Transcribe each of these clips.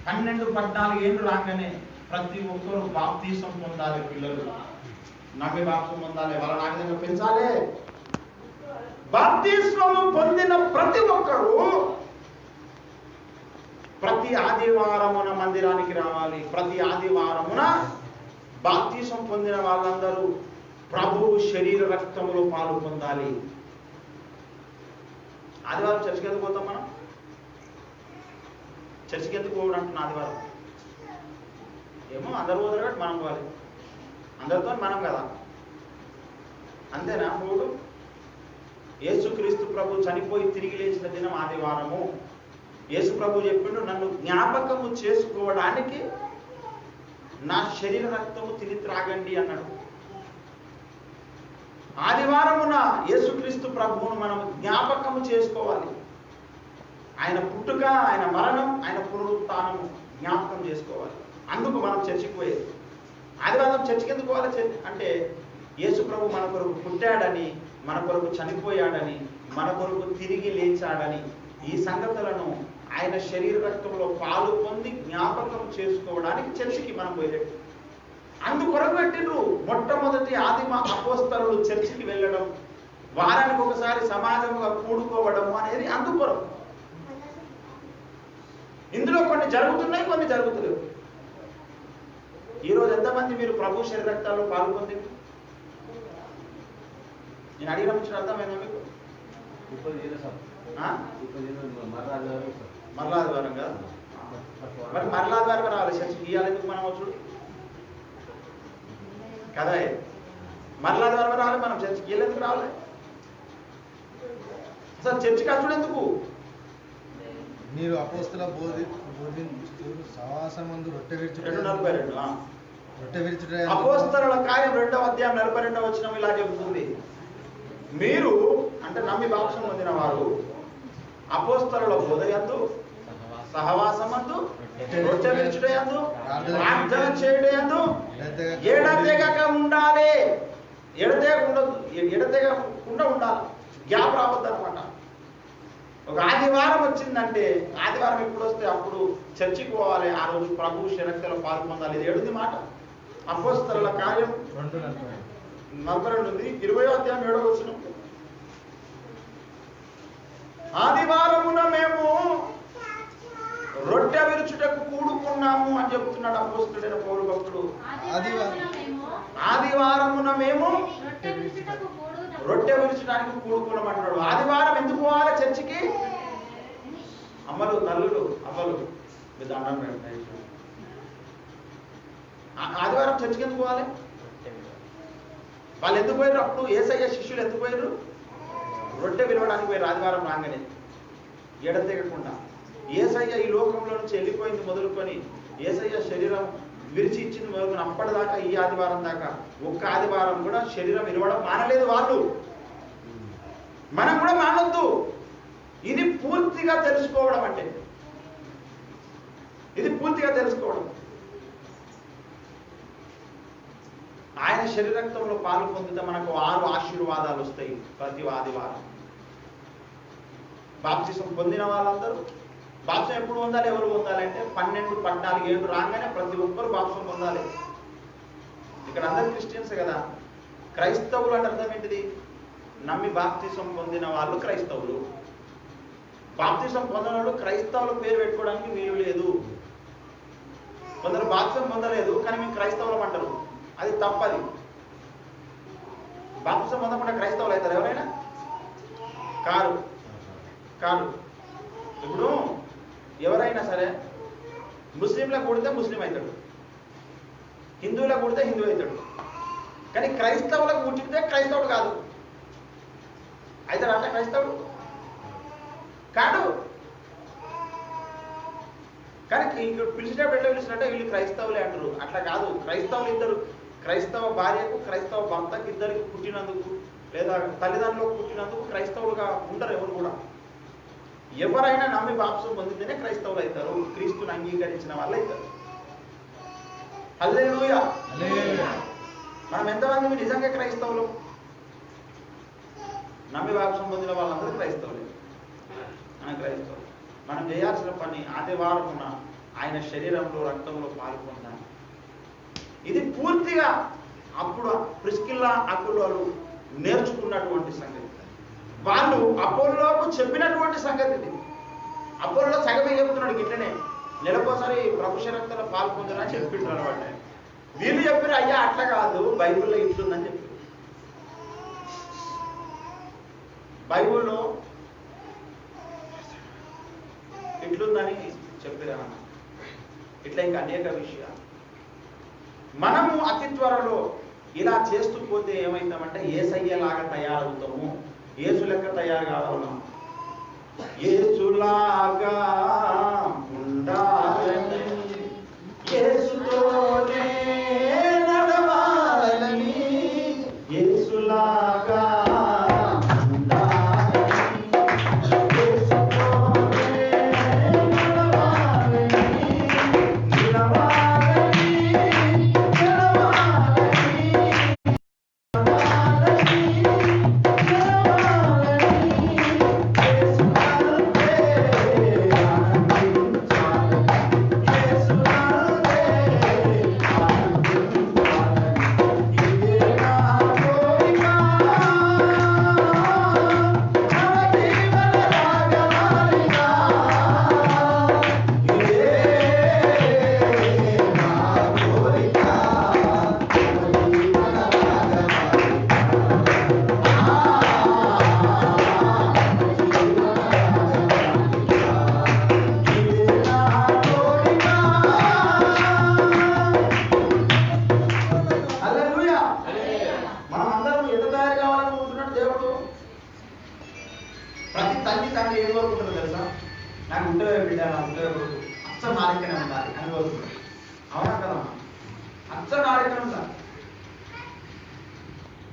12-14 ఏళ్ళు రాగానే ప్రతి ఒక్కరు బాప్తీసం పొందాలి. పిల్లలు నమ్మి బాప్తీసం పొందాలి, వాళ్ళని ఆ విధంగా పెంచాలి. బాప్తీస్మము పొందిన ప్రతి ఒక్కరు ప్రతి ఆదివారమున మందిరానికి రావాలి. ప్రతి ఆదివారమున బాప్తీసం పొందిన వాళ్ళందరూ ప్రభువు శరీర రక్తములో పాలు పొందాలి. ఆదివారం చర్చికి ఎందుకు పోతాం మనం? చర్చికి ఎందుకు పోవడం అంటున్నా? ఆదివారం ఏమో అందరు పోతారు కాబట్టి మనం పోవాలి. అందరితో మనం కదా, అంతేనా? పోడు. యేసుక్రీస్తు ప్రభు చనిపోయి తిరిగి లేచిన దినం ఆదివారము. యేసు ప్రభు చెప్పిండు, నన్ను జ్ఞాపకము చేసుకోవడానికి నా శరీర రక్తము తిని త్రాగండి అన్నాడు. ఆదివారమున యేసుక్రీస్తు ప్రభువును మనం జ్ఞాపకము చేసుకోవాలి. ఆయన పుట్టుక, ఆయన మరణం, ఆయన పునరుత్థానము జ్ఞాపకం చేసుకోవాలి. అందుకు మనం చర్చికి పోయేది. ఆదివారం చర్చికి ఎందుకు పోవాలి అంటే యేసు ప్రభు మన కొరకు పుట్టాడని, మన కొరకు చనిపోయాడని, మన కొరకు తిరిగి లేచాడని ఈ సంగతులను ఆయన శరీర రక్తంలో పాలు పొంది జ్ఞాపకం చేసుకోవడానికి చర్చికి మనం పోయేది. అందుకొరకు పెట్టిండ్రు. మొట్టమొదటి ఆదిమ అపోస్తలులు చర్చికి వెళ్ళడం, వారానికి ఒకసారి సమాజంగా కూడుకోవడం అనేది అందుకొరకు. ఇందులో కొన్ని జరుగుతున్నాయి, కొన్ని జరుగుతలేవు. ఈరోజు ఎంతమంది మీరు ప్రభు శరీర రక్తాల్లో పాల్గొంది? నేను అడిగిన ముచ్చట అర్థమైందా మీకు? మరలాదివారం కదా, మరి మరలాదివారం రావాలి చర్చికి. ఇవ్వాలి ఎందుకు మనం వచ్చుడు కదా? మరలాదివారం రావాలి మనం చర్చికి. ఎందుకు రావాలి అసలు? చర్చికి వచ్చుడు ఎందుకు? మీరు అపోస్తల బోధించు సహవాసమందు రొట్టె విరుచుట 2:42 రొట్టె విరుచుట అపోస్తలుల కార్యం 2వ అధ్యాయం 42వ వచనం ఇలా చెబుతుంది. మీరు అంటే నమ్మి బాప్తిసం పొందిన వారు అపోస్తలుల బోధయందు, సహవాసమందు, రొట్టె విరుచుటయందు, ప్రార్థన చేయుటయందు ఎడతెగక ఉండాలి. ఎడతెగకుండా ఉండాలి. గ్యాప్ రావద్దు అనమాట. ఒక ఆదివారం వచ్చిందంటే, ఆదివారం ఎప్పుడు వస్తే అప్పుడు చర్చికి పోవాలి. ఆ రోజు ప్రభు శరీరక్తలో పాలు పొందాలి. ఇది 7వ మాట. అపోస్తలుల కార్యం 2:42 ఉంది. 20వ అధ్యాయం 7వ వచనం. ఆదివారమున మేము రొట్టె విరుచుటకు కూడుకున్నాము అని చెప్తున్నాడు అపోస్తలుడైన పౌలు భక్తుడు. ఆదివారమున మేము రొట్టె విరుచడానికి కూడుకున్నామంటున్నాడు. ఆదివారం ఎందుకు పోవాలి చర్చికి? అమ్మలు, తల్లులు, అవ్వలు మీరు దండం పెట్టండి. ఆదివారం చర్చికి ఎందుకు పోవాలి? వాళ్ళు ఎందుకు పోయారు? అప్పుడు యేసయ్య శిష్యులు ఎందుకు పోయారు? రొట్టె విరవడానికి పోయారు. ఆదివారం రాగానే ఎడతెగకుండా. యేసయ్య ఈ లోకంలో నుంచి వెళ్ళిపోయింది మొదలుకొని, యేసయ్య శరీరం విరిచి ఇచ్చింది మొదలుకొని అప్పటిదాకా ఈ ఆదివారం దాకా ఒక్క ఆదివారం కూడా శరీరం ఇరవడం మానలేదు వాళ్ళు. మనం కూడా మానొద్దు. ఇది పూర్తిగా తెలుసుకోవడం అంటే, ఇది పూర్తిగా తెలుసుకోవడం. ఆయన శరీరక్తంలో పాలు పొందితే మనకు 6 ఆశీర్వాదాలు వస్తాయి ప్రతి ఆదివారం. బాప్తిసం పొందిన వాళ్ళందరూ బాప్తిసం ఎప్పుడు పొందాలి? ఎవరు పొందాలి అంటే 12-14 ఏళ్ళు రాగానే ప్రతి ఒక్కరు బాప్తిసం పొందాలి. ఇక్కడ అందరు క్రిస్టియన్స్ కదా. క్రైస్తవులు అంటే అర్థం ఏంటిది? నమ్మి బాప్తిసం పొందిన వాళ్ళు క్రైస్తవులు. బాప్తిసం పొందిన వాళ్ళు క్రైస్తవుల పేరు పెట్టుకోవడానికి వీలు లేదు. కొందరు బాప్తిసం పొందలేదు కానీ మేము క్రైస్తవులం అంటారు. అది తప్పది. బాప్తిసం పొందకుండా క్రైస్తవులు అవుతారు ఎవరైనా? కాదు. ఇప్పుడు ఎవరైనా సరే ముస్లింలకు పుడితే ముస్లిం అవుతాడు, హిందువులకు పుడితే హిందూ అవుతాడు. కానీ క్రైస్తవులకు పుట్టితే క్రైస్తవుడు కాదు. అవుతాడు అంటే క్రైస్తవుడు కాదు. కానీ పిలిచేటప్పుడు ఎట్లా పిలిచినట్టే వీళ్ళు క్రైస్తవులే అంటారు. అట్లా కాదు. క్రైస్తవులు ఇద్దరు, క్రైస్తవ భార్యకు క్రైస్తవ భర్తకు ఇద్దరికి పుట్టినందుకు లేదా తల్లిదండ్రులకు పుట్టినందుకు క్రైస్తవులుగా ఉండరు ఎవరు కూడా. ఎవరైనా నమ్మి బాప్తిసం పొందితేనే క్రైస్తవులు అవుతారు. క్రీస్తుని అంగీకరించిన వాళ్ళు అవుతారు. హల్లెలూయా. మనం ఎంతమంది నిజంగా క్రైస్తవులు? నమ్మి బాప్తిసం పొందిన వాళ్ళందరూ క్రైస్తవులే. మనం క్రైస్తవులు. మనం చేయాల్సిన పని ఆదివారమున ఆయన శరీరంలో రక్తంలో పాల్గొన్నాను. ఇది పూర్తిగా అప్పుడు ప్రిస్కిల్లా అకులాలు నేర్చుకున్నటువంటి సంగతి. వాళ్ళు అపోల్లోకు చెప్పినటువంటి సంగతి ఇది. అపోల్లో సగమే చెప్తున్నాడు, ఇట్లనే నెలకోసారి ప్రభు శరక్తలో పాల్పొందని చెప్పిండ్రు అనమాట. వీళ్ళు చెప్పారు, అయ్యా అట్లా కాదు, బైబిల్లో ఇట్లుందని చెప్పారు. బైబిల్లో ఇట్లుందని చెప్పారు. ఇట్లా ఇంకా అనేక విషయాలు. మనము అతి త్వరలో ఇలా చేస్తూ పోతే ఏమైతామంటే యేసయ్యలాగా తయారవుతాము. యేసు లెక్క తయారు కావాలన్నాం. యేసులాగా ఉండాలని, యేసుతోనే నడవాలని, యేసులాగా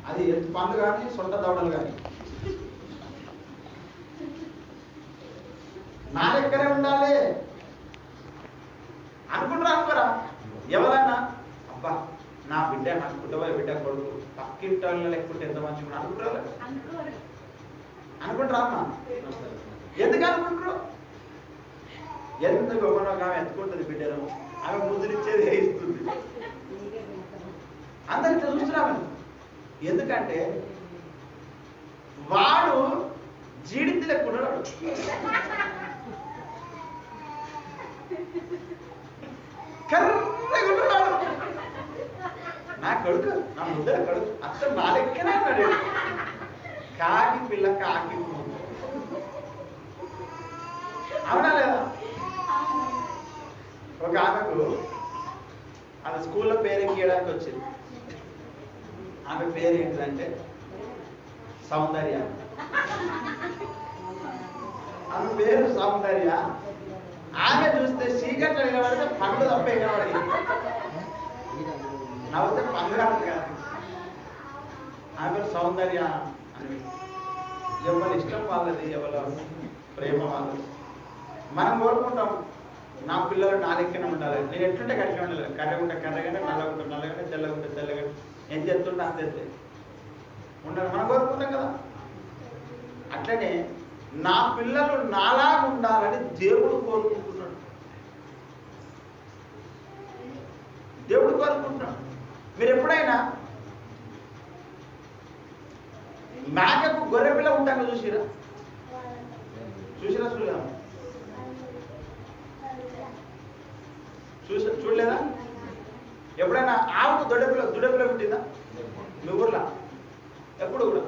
అది పండ్లు కానీ సొంత దవడలు కానీ నా దగ్గరే ఉండాలి అనుకుంటారా? ఎవరైనా అబ్బా నా బిడ్డ, నాకు పుట్టబోయే బిడ్డ కొడుకు పక్కింటి లేకుంటే ఎంత మంచిగా అనుకుంటారా? అనుకుంటారా అమ్మా? ఎందుకు అనుకుంటారు? ఎందుకు ఒకనొక ఆమె ఎత్తుకుంటుంది బిడ్డను, ఆమె ముద్దునిచ్చేది వేయిస్తుంది, అందరు ఇట్లా చూస్తున్నాము. ఎందుకంటే వాడు జీడితి లేకున్నాడు. కర్రగున్నాడు నా కొడుకు, నా ముద్దల కొడుకు అసలు నా లెక్కనే అన్నాడు. కాకి పిల్ల కాకి, అవునా లేదా? ఒక ఆమెకు ఆమె స్కూల్లో పేరు గీయడానికి వచ్చింది. ఆమె పేరు ఏంటంటే సౌందర్య. ఆమె పేరు సౌందర్య. ఆమె చూస్తే చీకట్లో నిలబడితే పండ్లు తప్పే కనబడి, నవ్వుతే పండ్లు కాదు కదా. ఆమె పేరు సౌందర్య అని. ఎవరి ఇష్టం వాళ్ళది, ఎవరి ప్రేమ వాళ్ళది. మనం కోరుకుంటాం నా పిల్లలు నా లెక్కనే ఉండాలి, నేను ఎట్లుంటే గట్టిగా ఉండాలి, కర్ర ఉంటే కర్రగానే, నల్లగుంటే నల్లగానే, తెల్లగుంటే తెల్లగానే, ఎంత ఎత్తుంటే అంత ఎత్తే ఉండాలి మనం కోరుకుంటాం కదా. అట్లనే నా పిల్లలు నాలా ఉండాలని దేవుడు కోరుకుంటున్నాడు. దేవుడు కోరుకుంటున్నాడు. మీరు ఎప్పుడైనా మేకకు గొర్రె పిల్ల ఉంటాక చూసిరా? చూడలేదా? చూడలేదా? ఎప్పుడైనా ఆవుకు దుడపిల్ల పుట్టిందా మీ ఊర్లో? ఎప్పుడు కూడా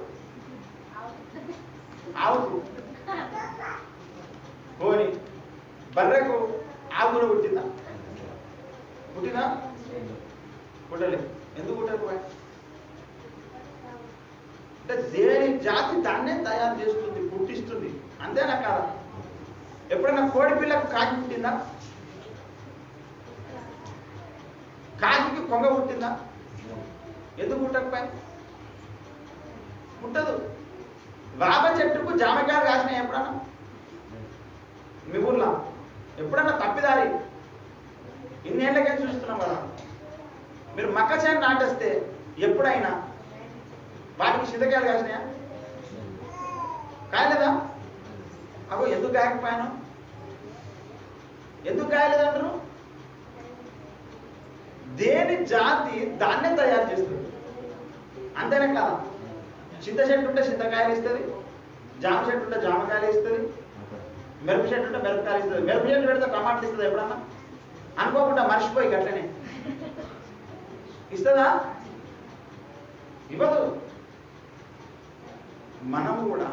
ఆవుకు పోని బర్రెకు ఆవు కూడా పుట్టిందా? పుట్టలేదు. ఎందుకు పుట్టకపోయా? అంటే దేని జాతి దాన్నే తయారు చేస్తుంది, పుట్టిస్తుంది, అంతేనా కాదా? ఎప్పుడైనా కోడి పిల్లకు కాకి పుట్టిందా? కాకి కొంగ పుట్టిందా? ఎందుకు పుట్టకపోయా? పుట్టదు. వేప చెట్టుకు జామకాయలు కాసినాయి ఎప్పుడన్నా మీ ఊర్లో? ఎప్పుడన్నా తప్పిదారి ఇన్నేళ్ళకే చూస్తున్నాం కదా. మీరు మక్క చేను నాటేస్తే ఎప్పుడైనా వాటికి చింతకాయలు కాసినాయా? కాయలేదా? అగో ఎందుకు కాయకపోయాను? ఎందుకు కాయలేదంటారు? దేని జాతి దాన్నే తయారు చేస్తుంది. అంతేనే కాదా? చింత చెట్టు ఉంటే చింతకాయలు ఇస్తుంది, జామ చెట్టు ఉంటే జామకాయలు ఇస్తుంది, మిరప చెట్టు ఉంటే మిరపకాయలు ఇస్తుంది. మిరప చెట్టు పెడితే టమాటాలు ఇస్తుంది ఎప్పుడన్నా? అనుకోకుండా మర్చిపోయి గట్లనే ఇస్తుందా? ఇవ్వదు. మనం కూడా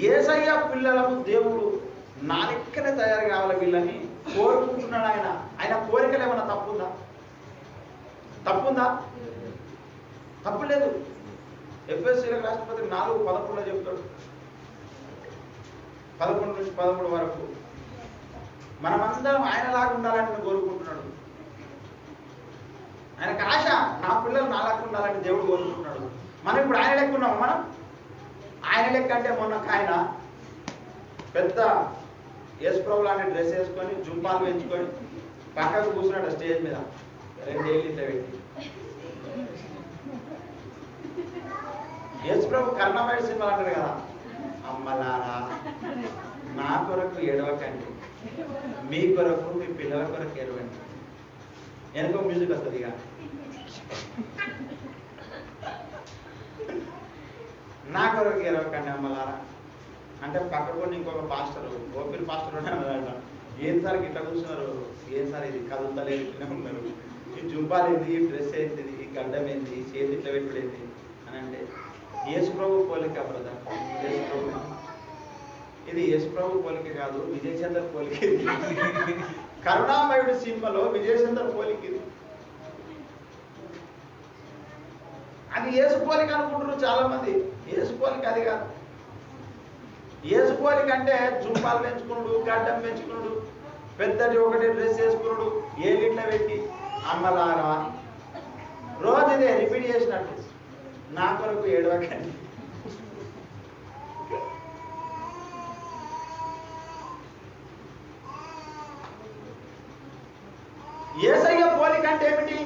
యేసయ్య పిల్లలకు దేవుడు నా లెక్కనే తయారు కావాలి వీళ్ళని కోరుకుంటున్నాడు. ఆయన కోరికలు ఏమన్నా తప్పుందా? తప్పు లేదు. ఎఫ్ఎస్సీలకు రాష్ట్రపతి 4:11 చెప్తాడు. 11 నుంచి 13 వరకు మనమందరం ఆయనలాగా ఉండాలని కోరుకుంటున్నాడు. ఆయనకు ఆశ, నా పిల్లలు నాలాగా ఉండాలని దేవుడు కోరుకుంటున్నాడు. మనం ఇప్పుడు ఆయన లెక్క ఉన్నాము. మనం ఆయన లెక్క అంటే మొన్న ఆయన పెద్ద యేసుప్రభు లాంటి డ్రెస్ వేసుకొని జుంపాలు పెంచుకొని పక్కకు కూర్చున్నాడు స్టేజ్ మీద 2 ఏళ్ళు ఇట్లా పెట్టి. యేసుప్రభు కర్ణమేడు సినిమాలు అంటారు కదా, అమ్మలారా నా కొరకు ఏడవకండి, మీ కొరకు మీ పిల్లల కొరకు ఏడవండి. వెనక మ్యూజిక్ వస్తుంది. ఇక నా కొరకు ఏడవకండి అమ్మలారా అంటే పక్కకు ఇంకొక పాస్టర్, ఓపిరి పాస్టర్ ఉన్నాడు. ఏం సార్ ఇట్లా కూర్చున్నారు, ఏం సార్ ఇది కదులుతలేదు, ఇట్లనే ఉన్నారు, ఈ జుంపాలు ఏంది, ఈ డ్రెస్ ఏంది, ఈ గడ్డం ఏంది, ఈ చేతి ఇట్లా పెట్టుడు ఏంది అని అంటే యేసుప్రభు పోలిక బ్రదర్. యేసుప్రభు ఇది యేసుప్రభు పోలిక కాదు, విజయచంద్ర పోలిక. కరుణామయుడు సినిమాలో విజయచంద్ర పోలిక ఇది. అది యేసు పోలిక అనుకుంటున్నారు చాలా మంది. యేసు పోలిక అది కాదు. యేసు పోలిక అంటే జుంపాలు పెంచుకున్నాడు, గడ్డం పెంచుకున్నాడు, పెద్దది ఒకటి డ్రెస్ వేసుకున్నాడు, ఏలిట్ల పెట్టి అమ్మలారా రోజు ఇదే రిపీట్ చేసినట్టు, నా కొరకు ఏడవకండి. యేసయ్య పోలిక అంటే ఏమిటి?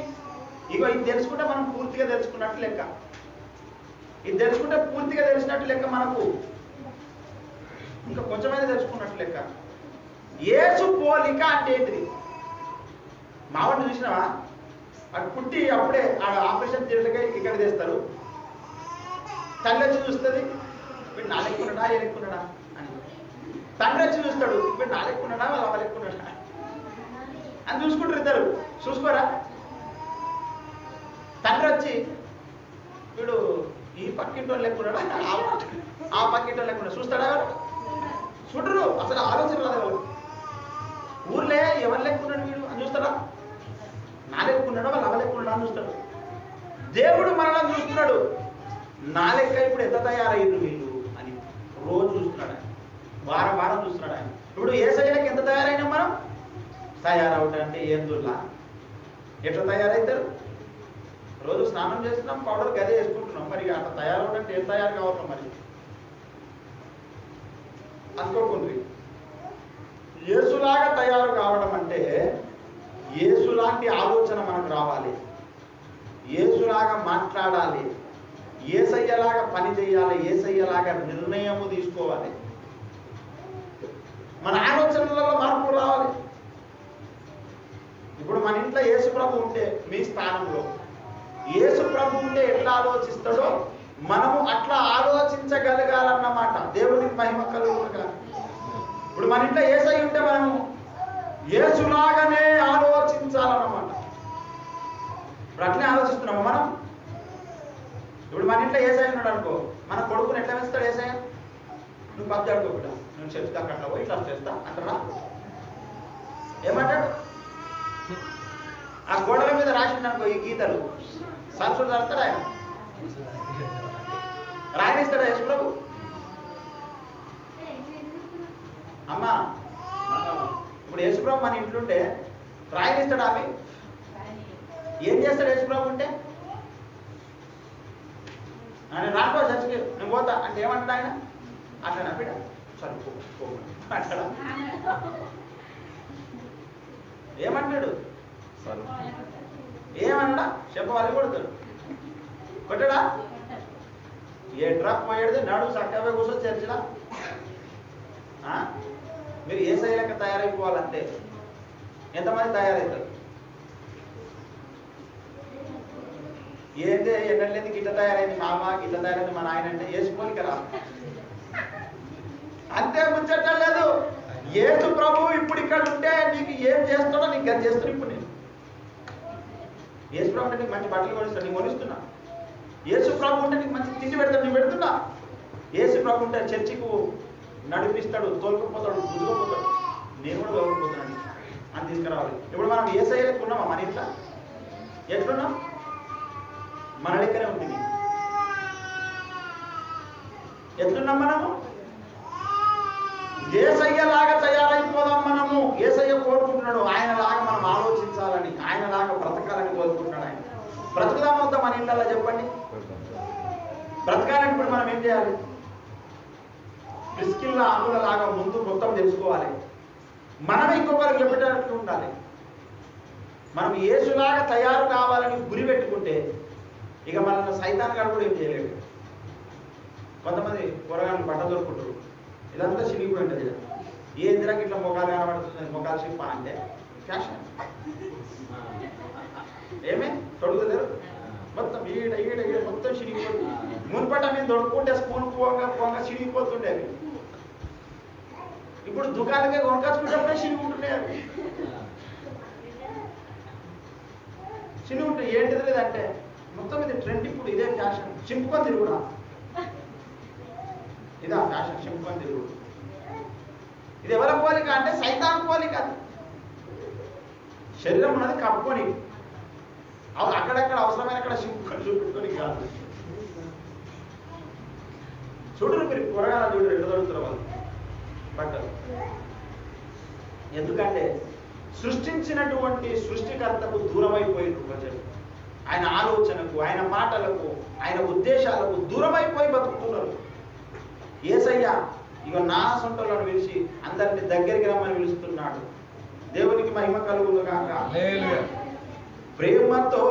ఇగో ఇది తెలుసుకుంటే మనం పూర్తిగా తెలుసుకున్నట్టు లెక్క. ఇది తెలుసుకుంటే పూర్తిగా తెలిసినట్టు లెక్క. మనకు ఇంకా కొంచెమైనా తెలుసుకున్నట్టు లెక్క. యేసు పోలిక అంటే ఏంటిది? మావాడిని చూసినావా? అటు పుట్టి అప్పుడే ఆపరేషన్ థియేటర్గా ఇక్కడ తెస్తారు. తల్లి వచ్చి చూస్తుంది, వీడు నా లెక్కున్నాడా ఏ లెక్కున్నాడా అని. తండ్రి వచ్చి చూస్తాడు, వీడు నా లెక్కున్నాడా వాళ్ళ అమ్మ లెక్కున్నాడా అని చూసుకుంటారు ఇద్దరు. చూసుకోరా? తండ్రి వచ్చి వీడు ఈ పక్కింటో లెక్కున్నాడా ఆ పక్కింటో లెక్కున్నాడు చూస్తాడా? చూడరు, అసలు ఆలోచన రాదు ఎవరు. ఊర్లే ఎవరు లెక్కున్నాడు వీడు అని చూస్తాడా? నా లెక్కున్నాడా వాళ్ళు అవ లెక్కున్నాడా అని చూస్తాడు. దేవుడు మనల్ని చూస్తున్నాడు. నా లెక్క ఇప్పుడు ఎంత తయారయ్యారు వీళ్ళు అని రోజు చూస్తున్నాడు ఆయన. వారం వారం చూస్తున్నాడు ఆయన. ఇప్పుడు యేసయ్యకి ఎంత తయారైనా మనం తయారవుతా అంటే ఏం దుర్లా ఎట్లా తయారవుతారు? రోజు స్నానం చేస్తున్నాం, పౌడర్ గదే వేసుకుంటున్నాం. మరి అట్లా తయారవుతుంటే ఏం తయారు కావాలి? మరి అనుకోకుండ్రి. యేసులాగా తయారు కావడం అంటే యేసులాంటి ఆలోచన మనకు రావాలి, యేసులాగా మాట్లాడాలి, యేసయ్యలాగా పని చేయాలి, యేసయ్యలాగా నిర్ణయము తీసుకోవాలి. మన ఆలోచనలలో మార్పు రావాలి. ఇప్పుడు మన ఇంట్లో యేసు ప్రభు ఉంటే, మీ స్థానంలో యేసు ప్రభు ఉంటే ఎట్లా ఆలోచిస్తాడో మనము అట్లా ఆలోచించగలగాలన్నమాట. దేవునికి మహిమ కలుగునుగా. ఇప్పుడు మన ఇంట్లో యేసయ్య ఉంటే మనము యేసులాగానే ఆలోచించాలన్నమాట. ఇప్పుడు అట్లనే ఆలోచిస్తున్నాము మనం. ఇప్పుడు మన ఇంట్లో యేసయ్య ఉన్నాడు అనుకో, మన కొడుకుని ఎట్లా వేస్తాడు యేసయ్య? నువ్వు పబ్జి ఆడుకోకుండా నేను చెప్తా అట్లా పోయి ఇట్లా చేస్తా అంటారా? ఏమంటాడు? ఆ గోడల మీద రాసిండు అనుకో ఈ గీతలు, సంచులు రాస్తాడా ఆయన? రాయనిస్తాడా యేసు ప్రభు? అమ్మా ఇప్పుడు యేసు ప్రభు మన ఇంట్లుంటే రాయనిస్తాడా? అవి ఏం చేస్తాడు యేసు ప్రభు ఉంటే? నేను రానుకో చర్చికి, నేను పోతా అంటే ఏమంటాడు ఆయన? అట్లా బిడ్డ సరే అంటాడా? ఏమంటాడు? ఏమన్నా చెప్పవాలి, కొడతాడు. కొట్టాడా? ఏ ట్రక్ పోయాడు నాడు సక్కగా కూర్చొని చర్చిలా. మీరు ఏ శైలిక తయారైపోవాలంటే ఎంతమంది తయారవుతారు? ఏంటే ఎన్నట్లేదు గిట్ట తయారైంది మా అమ్మ గిట్ట తయారైంది మా నాయన అంటే వేసుకోనికి రా అంతే ముచ్చట్లేదు. యేసు ప్రభు ఇప్పుడు ఇక్కడ ఉంటే నీకు ఏం చేస్తాడో నీకు అది చేస్తాడు. ఇప్పుడు నేను యేసు ప్రభు అంటే నీకు మంచి బట్టలు కొనిస్తాడు, నీకు కొనిస్తున్నా. యేసు ప్రభు ఉంటే నీకు మంచి తిండి పెడతాడు, నీకు పెడుతున్నా. యేసు ప్రభు ఉంటే చర్చికి నడిపిస్తాడు, తోలుకుపోతాడు, గుజుకుపోతాడు. నేను కూడా తోలుకుపోతున్నాను అని తీసుకురావాలి. ఇప్పుడు మనం యేసయ్యకు ఉన్నామా? మన ఇంట్లో ఎట్లున్నాం? మన లెక్కనే ఉంటుంది. ఎట్లున్నాం మనము? యేసయ్యలాగా తయారైపోదాం మనము. యేసయ్య కోరుకుంటున్నాడు ఆయనలాగా మనం ఆలోచించాలని, ఆయనలాగా బ్రతకాలని కోరుకుంటున్నాడు ఆయన. బ్రతుకుదాం వద్దా మన ఇంట్లో? చెప్పండి. బ్రతకాలని ఇప్పుడు మనం ఏం చేయాలి? ప్రిస్కిల్ల ఆకులలాగా ముందు మొత్తం తెలుసుకోవాలి. మనం ఇంకొకరికి చెప్పేటట్టు ఉండాలి. మనం యేసులాగా తయారు కావాలని గురి పెట్టుకుంటే ఇక మన సైతాన్ గారు కూడా ఏం చేయలేడు. కొంతమంది కూరగాయలు బట్ట దొరుకుంటారు, ఇదంతా చిరిగిపోయి ఉంటుంది. ఏ ఇందిరాకి ఇట్లా మొఖాలు కనబడుతుంది, మొఖాలు షిప్ప అంటే ఫ్యాషన్. ఏమే తొడుగుతారు మొత్తం ఈడ ఈడ ఈడ మొత్తం చిరిగిపోతుంది. మున్పట మేము దొడుకుంటే స్కూల్ పోగా చిరిగిపోతుండే అవి. ఇప్పుడు దుకాణాలకే కొనకాచుకుంటే చిరిగిపోతున్నాయి అవి. చిరిగి ఉంటాయి. ఏంటిది లేదంటే మొత్తం ఇది ట్రెండ్. ఇప్పుడు ఇదే ఫ్యాషన్. చింపుకొని తిరుగుడా, ఇదా ఫ్యాషన్. చింపుకొని తిరుగుడు. ఇది ఎవరి పోలిక అంటే సైతాన్ పోలిక. అది శరీరం ఉన్నది కప్పుకొని అక్కడక్కడ అవసరమైన అక్కడ చింపుకొని చూపెట్టుకొని కాదు. చూడరు మీరు కూరగాయలు చూడరు ఎట్లా దొరుకుతారు వాళ్ళు బట్టలు. ఎందుకంటే సృష్టించినటువంటి సృష్టికర్తకు దూరమైపోయిన ప్రజలు ఆయన ఆలోచనకు, ఆయన మాటలకు, ఆయన ఉద్దేశాలకు దూరమైపోయి బతుకుతున్నారు. యేసయ్య ఇక నా సొంతలను పిలిచి అందరిని దగ్గరికి రమ్మని పిలుస్తున్నాడు. దేవునికి మహిమ కలుగును గాక. ప్రేమతో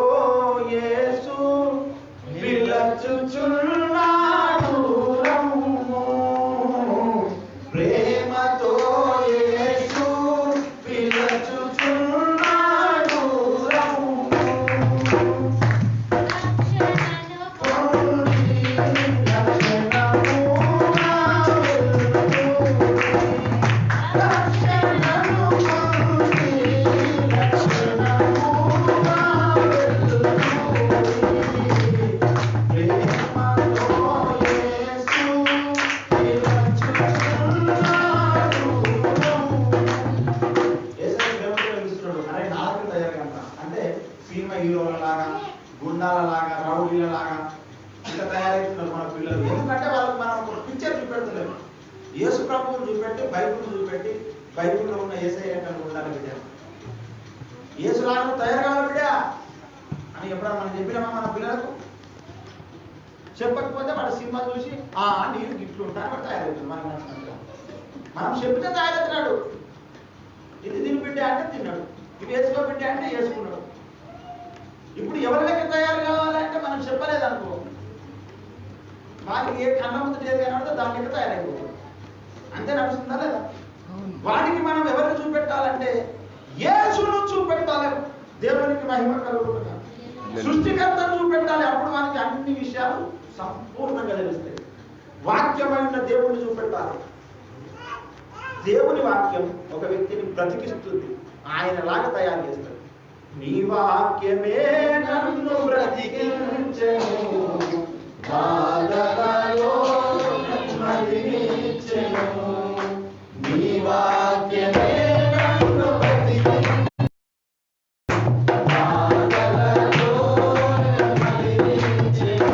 యేసు పిలుచుచున్నాడు రమ్ము. ప్రేమతో యేసు పిలుచుచున్నాడు రమ్ము. హీరోలలాగా, గుండాలలాగా, రౌడీలలాగా ఇంకా తయారవుతున్నారు మన పిల్లలు. ఎందుకంటే వాళ్ళకి మనం ఒక పిక్చర్ చూపెడతలేము. యేసు ప్రభువుని చూపెట్టి, బైబిల్ చూపెట్టి, బైబిల్లో ఉన్న యేసయ్య ఉండాలి బిడ్డ, యేసులాగా తయారు కావాలి బిడ్డ అని ఎప్పుడన్నా మనం చెప్పినామా మన పిల్లలకు? చెప్పకపోతే వాడు సినిమా చూసి నీరు గిట్లు ఉంటాను వాడు తయారవుతుంది మనకు నచ్చినట్టుగా. మనం చెప్తే తయారవుతున్నాడు. ఇది తిని బిడ్డ అంటే తిన్నాడు, ఇది వేసుకో బిడ్డ అంటే వేసుకున్నాడు. ఇప్పుడు ఎవరి లెక్క తయారు కావాలంటే మనం చెప్పలేదు అనుకో, వాడికి ఏ కళ్ళ ముందు ఏది కనబడితే దాని లెక్క తయారైపోతుంది. అంతే నడుస్తుందా లేదా? వాడికి మనం ఎవరిని చూపెట్టాలంటే యేసును చూపెట్టాలి. దేవునికి మహిమ కలుగుతుంది. సృష్టికర్తను చూపెట్టాలి. అప్పుడు మనకి అన్ని విషయాలు సంపూర్ణంగా తెలుస్తాయి. వాక్యమైన దేవుణ్ణి చూపెట్టాలి. దేవుని వాక్యం ఒక వ్యక్తిని బ్రతికిస్తుంది, ఆయనలాగా తయారు చేస్తుంది. నీ వాక్యమే నన్ను బ్రతికించెను, బాధలలో నెమ్మదినిచ్చెను. నీ వాక్యమే నన్ను బ్రతికించెను, బాధలలో నెమ్మదినిచ్చెను.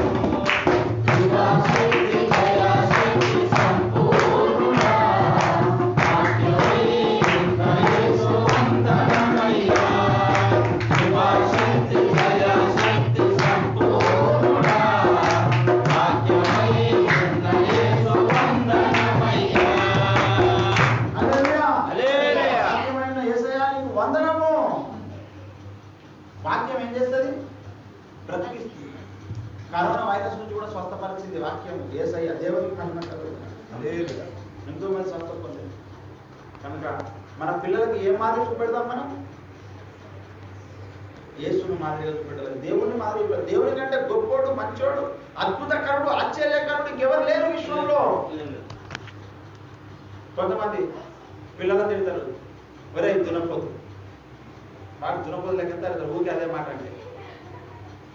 శివశక్తి దయాశక్తి సంపూర్ణుడా, వాక్యమై యేసు వందనమయ్యా. శివశక్తి దయాశక్తి సంపూర్ణుడా, వాక్యమై యేసు వందనమయ్యా. హల్లెలూయా, హల్లెలూయా. వాక్యమైన యేసయ్యా నీకు వందనము. వాక్యం ఏం చేస్తుంది? బ్రతికిస్తుంది. కరోనా వైరస్ నుంచి కూడా స్వస్థపరిచింది వాక్యం. యేసయ్య దేవునికి మహిమ కలుగును. హల్లెలూయా. ఎంతో మంది స్వస్థ పొందారు. కనుక మన పిల్లలకి ఏం మాదిరి చూపెడదాం మనం? యేసును మాదిరిగా చూపెట్టాలి, దేవుని మాదిరిగా. దేవుని కంటే గొప్పోడు, మంచోడు, అద్భుతకరుడు, ఆశ్చర్యకరుడు ఇంకెవరు లేరు విశ్వంలో. కొంతమంది పిల్లలను తిడతారు, ఒరే దునపోతు, వాడు దునపోతు లెక్క ఊరికి అదే మాట అంటే.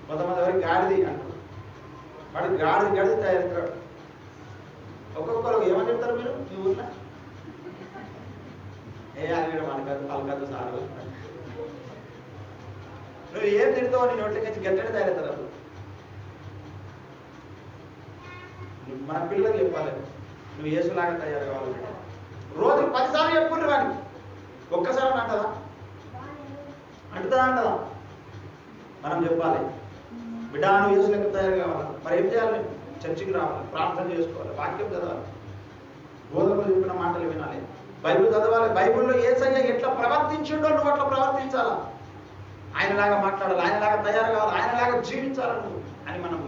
కొంతమంది ఎవరికి గాడిది అంటారు, వాడు గాడిది తయారవుతాడు. ఒక్కొక్కరు ఏమని చెప్తారు మీరు మీ ఊర్లో? అది పలకద్దు సారు. నువ్వు ఏం తిడతావు నీ నోట్లకి గట్టడి తయారవుతారు. మన పిల్లలకు చెప్పాలి, నువ్వు యేసులాగా తయారు కావాలంటే రోజుకి 10 సార్లు చెప్పుకుంటారు వాడికి. ఒక్కసారి అంటదా? అంటదా? మనం చెప్పాలి, బిడ్డ నువ్వు యేసు లెక్క తయారు కావాలి. మరి ఏం చేయాలి? చర్చికి రావాలి, ప్రార్థన చేసుకోవాలి, వాక్యం చదవాలి, బోధకులు చెప్పిన మాటలు వినాలి, బైబిల్ చదవాలి. బైబిల్లో యేసయ్య ఎట్లా ప్రవర్తించిండో నువ్వు అట్లా ప్రవర్తించాలా. ఆయనలాగా మాట్లాడాలి, ఆయనలాగా తయారు కావాలి, ఆయనలాగా జీవించాలి నువ్వు అని మనం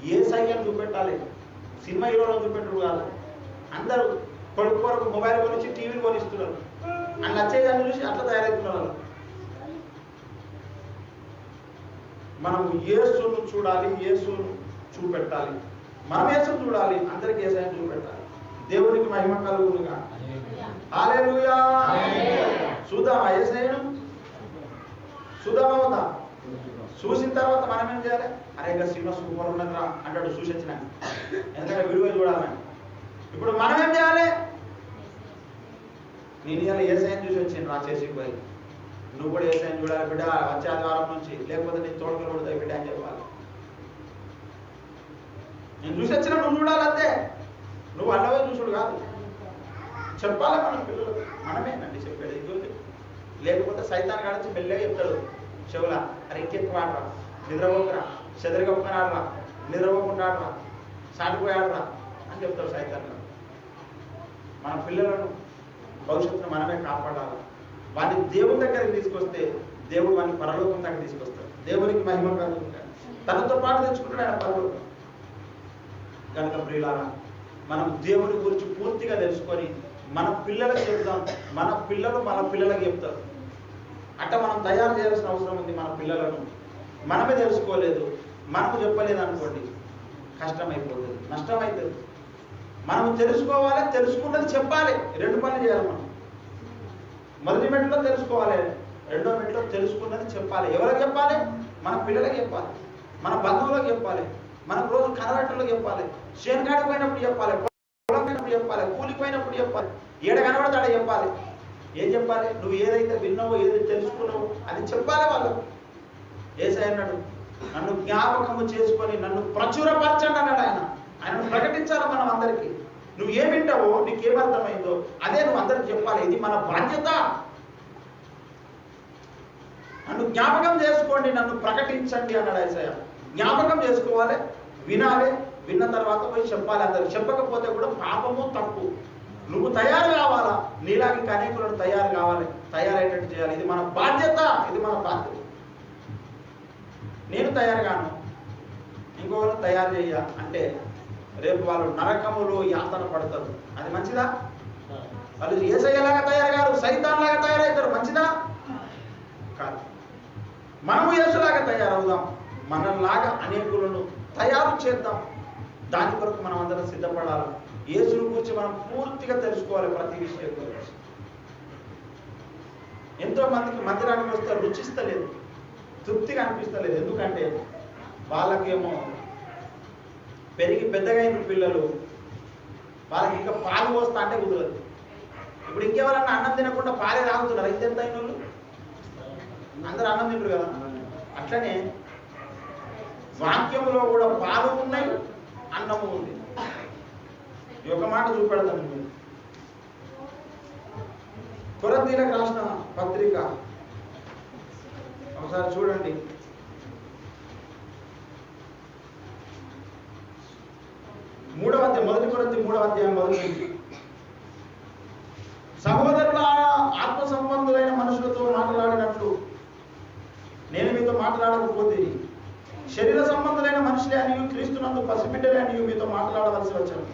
యేసయ్యను చూపెట్టాలి. సినిమా హీరోలను చూపెట్టడు కాదు. అందరూ కొరకు మొబైల్ కొనిచ్చి టీవీలు కొనిస్తున్నారు. అని నచ్చేదాన్ని చూసి అట్లా తయారవుతున్నారు. మనం యేసును చూడాలి, యేసును చూపెట్టాలి. మనం యేసును చూడాలి, అందరికి యేసయ్యను చూపెట్టాలి. దేవునికి మహిమ కలుగునుగా. హల్లెలూయా. చూద్దామా యేసయ్యను? చూద్దామా? చూసిన తర్వాత మనం ఏం చేయాలి? అరే ఇంకా సినిమా సూపర్ ఉన్నదిరా అంటాడు చూసి వచ్చినాక, ఎందుకంటే విడిగా చూడాలని. ఇప్పుడు మనం ఏం చేయాలి? నేను ఇలా యేసయ్యను చూసి వచ్చింది రా చేసికి పోయి, నువ్వు కూడా యేసయ్యను చూడాలి బిడ్డ వచ్చే ఆదివారం నుంచి, లేకపోతే నేను తోడుకొని కొడతాయి బిడ్డ అని చెప్పాలి. నేను చూసి వచ్చినా నువ్వు చూడాలి అంతే. నువ్వు అన్నవే చూసుడు కాదు, చెప్పాలి మన పిల్లలు. మనమేనండి చెప్పాడు ఇంకోటి. లేకపోతే సైతాన్ కాడిచి మెల్లగా చెప్తాడు చెవుల, అరే ఇంకెక్కువ ఆడరా, నిద్రపోకురా, చెదరగొప్పని ఆడరా, నిద్రపోకుండా ఆడరా, సాటిపోయి ఆడరా అని చెప్తాడు సైతాన్ గారు. మన పిల్లలను భవిష్యత్తును మనమే కాపాడాలి. వాడిని దేవుని దగ్గరికి తీసుకొస్తే దేవుడు వాడిని పరలోకం దగ్గర తీసుకొస్తాడు. దేవునికి మహిమ కలుగుతుంది. తనతో పాటు తెచ్చుకుంటాడు ఆయన పరలోకం. కనుక ప్రియులారా, మనం దేవుని గురించి పూర్తిగా తెలుసుకొని మన పిల్లలకు చెప్తాం. మన పిల్లలు మన పిల్లలకు చెప్తారు. అట్లా మనం తయారు చేయాల్సిన అవసరం ఉంది. మన పిల్లలను మనమే తెలుసుకోలేదు, మనము చెప్పలేదు అనుకోండి, కష్టమైపోతుంది, నష్టమవుతుంది. మనం తెలుసుకోవాలి, తెలుసుకున్నది చెప్పాలి. 2 పనులు చేయాలి మనం. మొదటి మెట్టులో తెలుసుకోవాలి, రెండో మెట్టులో తెలుసుకున్నది చెప్పాలి. ఎవరికి చెప్పాలి? మన పిల్లలకి చెప్పాలి, మన బంధువులకు చెప్పాలి, మనకు రోజు కనబట్టలకు చెప్పాలి, చేనుకాడికి పోయినప్పుడు చెప్పాలి, పొలం పోయినప్పుడు చెప్పాలి, కూలికి పోయినప్పుడు చెప్పాలి, ఏడ కనబడతాడ చెప్పాలి. ఏం చెప్పాలి? నువ్వు ఏదైతే విన్నావో, ఏదైతే తెలుసుకున్నావో అది చెప్పాలి వాళ్ళకు. యేసయ్య అన్నాడు, నన్ను జ్ఞాపకము చేసుకొని నన్ను ప్రచురపరచండి అన్నాడు ఆయన. ఆయనను ప్రకటించాలి మనం అందరికీ. నువ్వు ఏం వింటావో, నీకేమర్థమైందో అదే నువ్వు అందరికి చెప్పాలి. ఇది మన బాధ్యత. నన్ను జ్ఞాపకం చేసుకోండి, నన్ను ప్రకటించండి అన్నాడు యేసయ్య. జ్ఞాపకం చేసుకోవాలి, వినాలి, విన్న తర్వాత పోయి చెప్పాలి అందరికి. చెప్పకపోతే కూడా పాపము, తప్పు. నువ్వు తయారు కావాలా, నీలాగా ఇంకా అనేకులను తయారు కావాలి, తయారయ్యేటట్టు చేయాలి. ఇది మన బాధ్యత, ఇది మన బాధ్యత. నేను తయారు కాను, ఇంకోళ్ళు తయారు చేయ అంటే రేపు వాళ్ళు నరకములో యాతన పడతారు. అది మంచిదా? వాళ్ళు యేసయ్యలాగా తయారు కారు, సైతాన్ లాగా తయారవుతారు. మంచిదా? కాదు. మనము యేసులాగా తయారవుదాం, మనలాగా అనేకులను తయారు చేద్దాం. దాని కొరకు మనం అందరం సిద్ధపడాలి. యేసుని గురించి మనం పూర్తిగా తెలుసుకోవాలి. ప్రతి విషయం గురించి. ఎంతో మందికి మందిరానికి వస్తే రుచిస్తలేదు, తృప్తిగా అనిపిస్తలేదు. ఎందుకంటే వాళ్ళకేమో పెరిగి పెద్దగా అయిన పిల్లలు, వాళ్ళకి ఇంకా పాలు పోస్తా అంటే కుదరదు. ఇప్పుడు ఇంకెవరన్నా అన్నం తినకుండా పాలే తాగుతున్నారు. ఇంతెంత అయిన వాళ్ళు అందరూ అన్నం తింటారు కదా. అట్లనే వాక్యంలో కూడా పాలు ఉన్నాయి, అన్నము ఉంది. ఈ ఒక మాట చూపెడతాను మీరు. కొరింథీయులకు రాసిన పత్రిక ఒకసారి చూడండి. మొదటి కొరింథీ 3వ అధ్యాయం మొదటి. సహోదరులారా, ఆత్మ సంబంధులైన మనుషులతో మాట్లాడినట్లు నేను మీతో మాట్లాడకపోతే శరీర సంబంధులైన మనుషులే అని, క్రీస్తునందు పసిబిడ్డలే అని మీతో మాట్లాడవలసి వచ్చాను.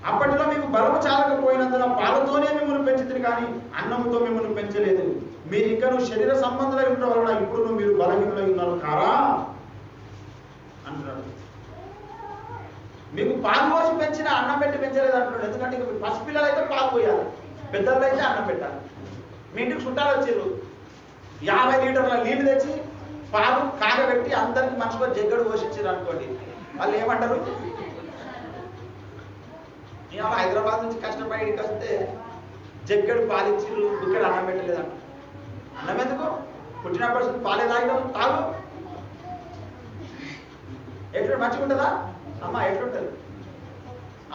అప్పటిలో మీకు బలము చాలకపోయినందున పాలతోనే మిమ్మల్ని పెంచితిని కానీ అన్నముతో మిమ్మల్ని పెంచలేదు. మీరు ఇంకను మీరు శరీర సంబంధులై ఉండడం వలన ఇప్పుడు మీరు బలహీనులై ఉన్నారు కారా అంటున్నాడు. మీకు పాలు పోసి పెంచిన అన్నం పెట్టి పెంచలేదు అంటున్నాడు. ఎందుకంటే ఇక పసిపిల్లలు అయితే పాలు పోయాలి, పెద్దలు అయితే అన్నం పెట్టాలి. మీ ఇంటికి చుట్టాలు వచ్చారు, 50 లీటర్ల నీళ్లు తెచ్చి పాలు కాగబెట్టి అందరికి మనసులో జగ్గడు పోషించారు అనుకోండి, వాళ్ళు ఏమంటారు? ఇవాళ హైదరాబాద్ నుంచి కష్టపడి ఇక్కడికి వస్తే జగ్గడు పాలిచ్చిరు, ఇక్కడ అన్నం పెట్టలేదంట. అన్నం ఎందుకు? పుట్టినప్పటి పాలే తాగడం తాగు. ఎట్లా మంచిగా ఉంటుందా? అమ్మ ఎట్లుంటుంది?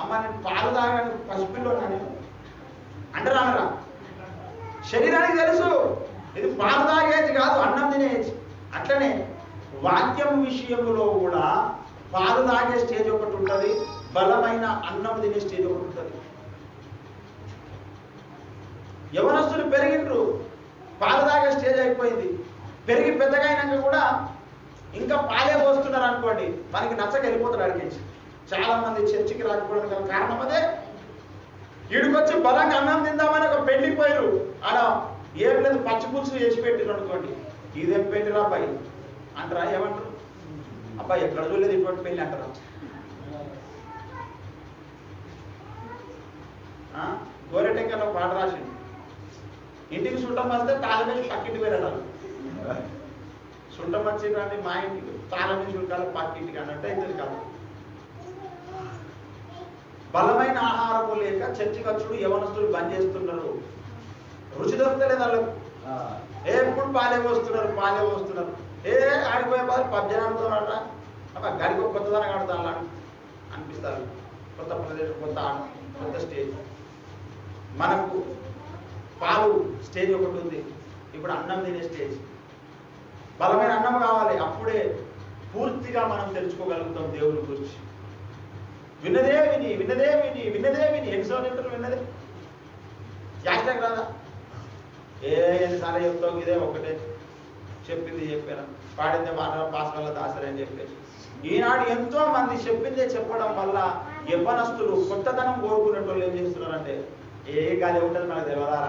అమ్మ నేను పాలు తాగడానికి పసిపిల్లో నేను అంటారా అనరా? శరీరానికి తెలుసు ఇది పాలు తాగేది కాదు, అన్నం తినేది. అట్లనే వాక్యం విషయంలో కూడా పాలు తాగే స్టేజ్ ఒకటి ఉంటుంది, బలమైన అన్నం తినే స్టేజ్ ఒకటి ఉంటుంది. యవనస్తులు పెరిగిండ్రు, పాలు తాగే స్టేజ్ అయిపోయింది. పెరిగి పెద్దగా అయినాక కూడా ఇంకా పాలే పోస్తున్నారు అనుకోండి, మనకి నచ్చక వెళ్ళిపోతారు అడిగించి. చాలా మంది చర్చికి రాకపోవడం గల కారణం అదే. ఈడికొచ్చి బలంగా అన్నం తిందామని ఒక పెళ్లికి పోయారు, ఆడ ఏం లేదు పచ్చి పులుసు చేసి పెట్టిరు అనుకోండి, ఇదేం పెళ్లిరా అబ్బాయి అంటారా? ఏమంటారు? అబ్బాయి ఎక్కడ చూడలేదు ఇటువంటి పెళ్లి అంటారా? గోరెటెంకలో పాట రాసింది, ఇంటికి చుట్టం వస్తే తాళం వేసి పక్కింటికి వెళ్ళాలి. చుట్టం వచ్చిందంటే మా ఇంటికి తాళం వేసి చుట్టాలి పక్కింటికి అన్నట్టు అయితే కాదు. బలమైన ఆహారము లేక చర్చి ఖర్చులు యవనస్తులు బంద్ చేస్తున్నారు. రుచి దొరకలేదు వాళ్ళకు. ఎప్పుడు పాలే పోస్తున్నారు. ఆడిపోయే బాధ పబ్జన ఆడుతున్నాడ, గడికి ఒక కొత్తదనం ఆడుతా అనిపిస్తారు. కొత్త ప్రదేశం, కొత్త స్టేజ్. మనకు పాలు స్టేజ్ ఒకటి ఉంది, ఇప్పుడు అన్నం తినే స్టేజ్. బలమైన అన్నం కావాలి, అప్పుడే పూర్తిగా మనం తెలుసుకోగలుగుతాం దేవుని గురించి. విన్నదే విని ఎన్నిసార్లు విన్నదే యాక్సిడెంట్ రాదా? ఎన్నిసార్లు చెప్తావు, ఇదే ఒకటే చెప్పింది చెప్పాను, పాడిందే మాట పాస్ వల్ల దాసరి అని చెప్పేసి. ఈనాడు ఎంతో మంది చెప్పిందే చెప్పడం వల్ల యవ్వనస్తులు కొత్తదనం కోరుకునే వాళ్ళు ఏం చేస్తున్నారంటే, గాలి ఉంటుంది మనకు తెలియదారా,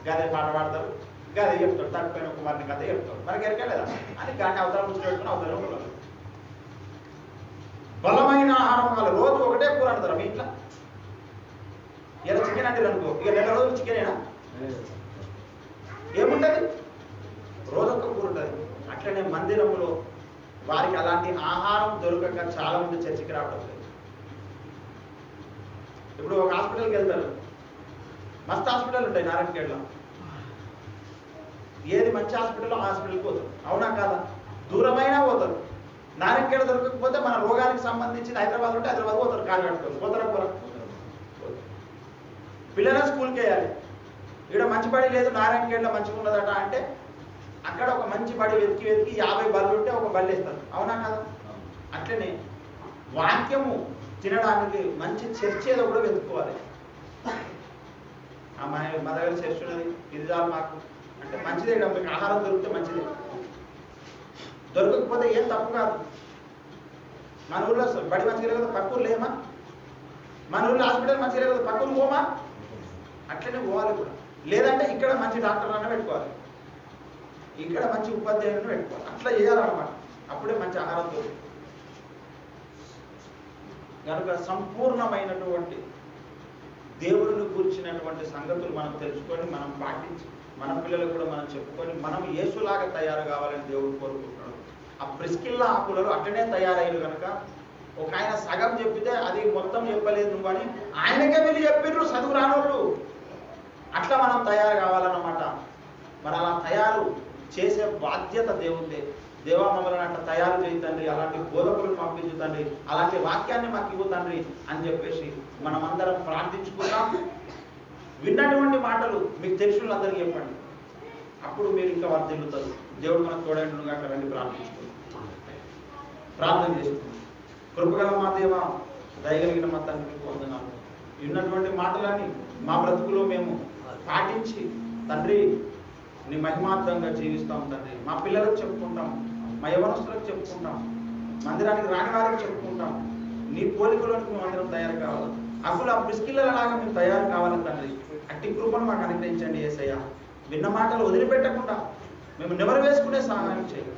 గాలి పాట పాడతారు, గాలి చెప్తాడు, తక్కువైన కుమార్ని కథ చెప్తాడు, మనకి ఎరకలేదా అని గాని అవతల ముచ్చి పెట్టుకుని అవతల పిల్లలు. బలమైన ఆహారం కావాలి, రోజు ఒకటే కూర అంటారు మీ ఇంట్లో. ఇలా చికెన్ అంటే అనుకో, ఇక నెల రోజులు చికెనేనా? ఏముంటుంది? రోజొక్క కూర ఉంటుంది. అట్లనే మందిరంలో వారికి అలాంటి ఆహారం దొరకక చాలా మంది చర్చికి రావడం లేదు. ఇప్పుడు ఒక హాస్పిటల్కి వెళ్తారు, మస్తు హాస్పిటల్ ఉంటాయి నారాయణఖేడ్లో. ఏది మంచి హాస్పిటల్లో ఆ హాస్పిటల్కి పోతారు, అవునా కాదా? దూరమైనా పోతారు. నారాయణఖేడ్ దొరకకపోతే మన రోగానికి సంబంధించి హైదరాబాద్ ఉంటే హైదరాబాద్ పోతారు, కారు కట్టుకోరు. పోతారా? పిల్లల స్కూల్కి వేయాలి, ఇక్కడ మంచి బడి లేదు, నారాయణఖేడ్లో మంచిగా ఉన్నదట అంటే అక్కడ ఒక మంచి బడి వెతికి 50 బళ్ళు ఉంటే ఒక బళ్ళు వేస్తారు, అవునా కదా? అట్లనే వాక్యము తినడానికి మంచి చర్చ్ ఏదో కూడా వెతుక్కోవాలి. మా దగ్గర చర్చ్ ఉన్నది, ఇది చాలు మాకు అంటే మంచిదే. మీకు ఆహారం దొరికితే మంచిదే, దొరకకపోతే ఏం తప్పు కాదు. మన ఊళ్ళో బడి మంచిగా లేదు, పక్కూరు లేమా? మన ఊళ్ళో హాస్పిటల్ మంచిగా లేదు, పక్కూరు పోమా? అట్లనే పోవాలి కూడా. లేదంటే ఇక్కడ మంచి డాక్టర్ అన్న పెట్టుకోవాలి, ఇక్కడ మంచి ఉపాధ్యాయులను పెట్టుకోవాలి. అట్లా చేయాలన్నమాట, అప్పుడే మంచి ఆహారం దొరుకుతుంది. కనుక సంపూర్ణమైనటువంటి దేవుడిని కూర్చున్నటువంటి సంగతులు మనం తెలుసుకొని మనం పాటించి మన పిల్లలకు కూడా మనం చెప్పుకొని మనం యేసులాగా తయారు కావాలని దేవుడు కోరుకుంటున్నాడు. ఆ ప్రిస్కిల్లా ఆకులలో అట్లనే తయారయ్యారు కనుక ఒక ఆయన సగం చెప్పితే అది మొత్తం చెప్పలేదు నువ్వు అని ఆయనకే వీళ్ళు చెప్పిండ్రు చదువు రానోళ్ళు. అట్లా మనం తయారు కావాలన్నమాట. మరి అలా తయారు చేసే బాధ్యత దేవుందే. దేవా మమ్మల్ని అట్లా తయారు చేయి తండ్రి, అలాంటి బోధకులను పంపించు తండ్రి, అలాంటి వాక్యాన్ని మాకు ఇవ్వు తండ్రి అని చెప్పేసి మనం అందరం ప్రార్థించుకుందాం. విన్నటువంటి మాటలు మీకు తెలిసిన అందరికీ చెప్పండి, అప్పుడు మీరు ఇంకా వర్ధిల్లుతారు. దేవుడు మనకు తోడైండుగా అక్కడ రండి ప్రార్థన చేసుకుందాం. కృపగల మా దేవ, దయగలిగిన మా తండ్రికి వందనాలు. విన్నటువంటి మాటలని మా బ్రతుకులో మేము పాటించి తండ్రి నీ మహిమార్థంగా జీవిస్తాం తండ్రి. మా పిల్లలకు చెప్పుకుంటాం, మా యవనస్తులకు చెప్పుకుంటాం, మందిరానికి రాని వారికి చెప్పుకుంటాం. నీ పోలికలోనికి మేము అందరం తయారు కావాలి. అసలు ఆ ప్రిస్కిల్లలాగా మేము తయారు కావాలి తండ్రి. అట్టి కృపను మాకు అనుగ్రహించండి యేసయ్య. విన్న మాటలు వదిలిపెట్టకుండా మేము నెమరు వేసుకునే సహాయం చేయాలి.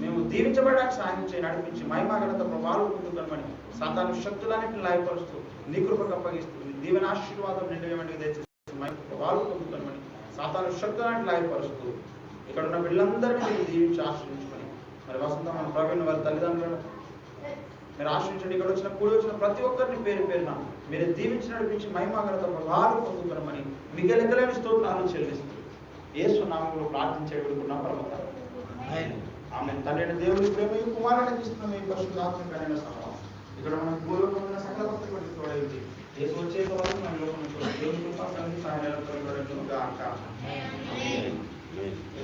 మేము దీవించబడడానికి సహాయం చేయి, నడిపించి మహిమాగణత ప్రభావాలు పొందుతామని సాతాను శక్తులన్నింటిని లాయపరుస్తూ నీ కృపకు అప్పగిస్తూ నీ దీవెన ఆశీర్వాదం నిండుగా దయచేసి ప్రభావాలు పొందుతామని సాతాను శక్తులన్నింటిని లాయపరుస్తూ ఇక్కడ ఉన్న వీళ్ళందరినీ మీరు దీవించి ఆశ్రయించుకొని మరి వసంత మన ప్రవీణ్ వారి తల్లిదండ్రులను మీరు ఆశ్రయించండి. ఇక్కడ కూడి వచ్చిన ప్రతి ఒక్కరిని పేరు పేరున మీరు దీవించి నడిపించి మహిమాగణత ప్రభావాలు పొందుతామని మీకు లెక్కలేని స్తోత్రాలు చెల్లిస్తూ యేసు నామములో ప్రార్థించే వేడుకున్నాం పరమ తండ్రి. ఆమె తండ్రి దేవుడి ప్రేమ కుమారుని ఇస్తున్న మీ పరిశుద్ధాత్మకమైన సహాయం ఇక్కడ మన భూలోకంలో ఉన్న సకల భక్తులకు తోడైంది. యేసు వచ్చేంత వరకు మన లోకంలో దేవుని కృప సహాయం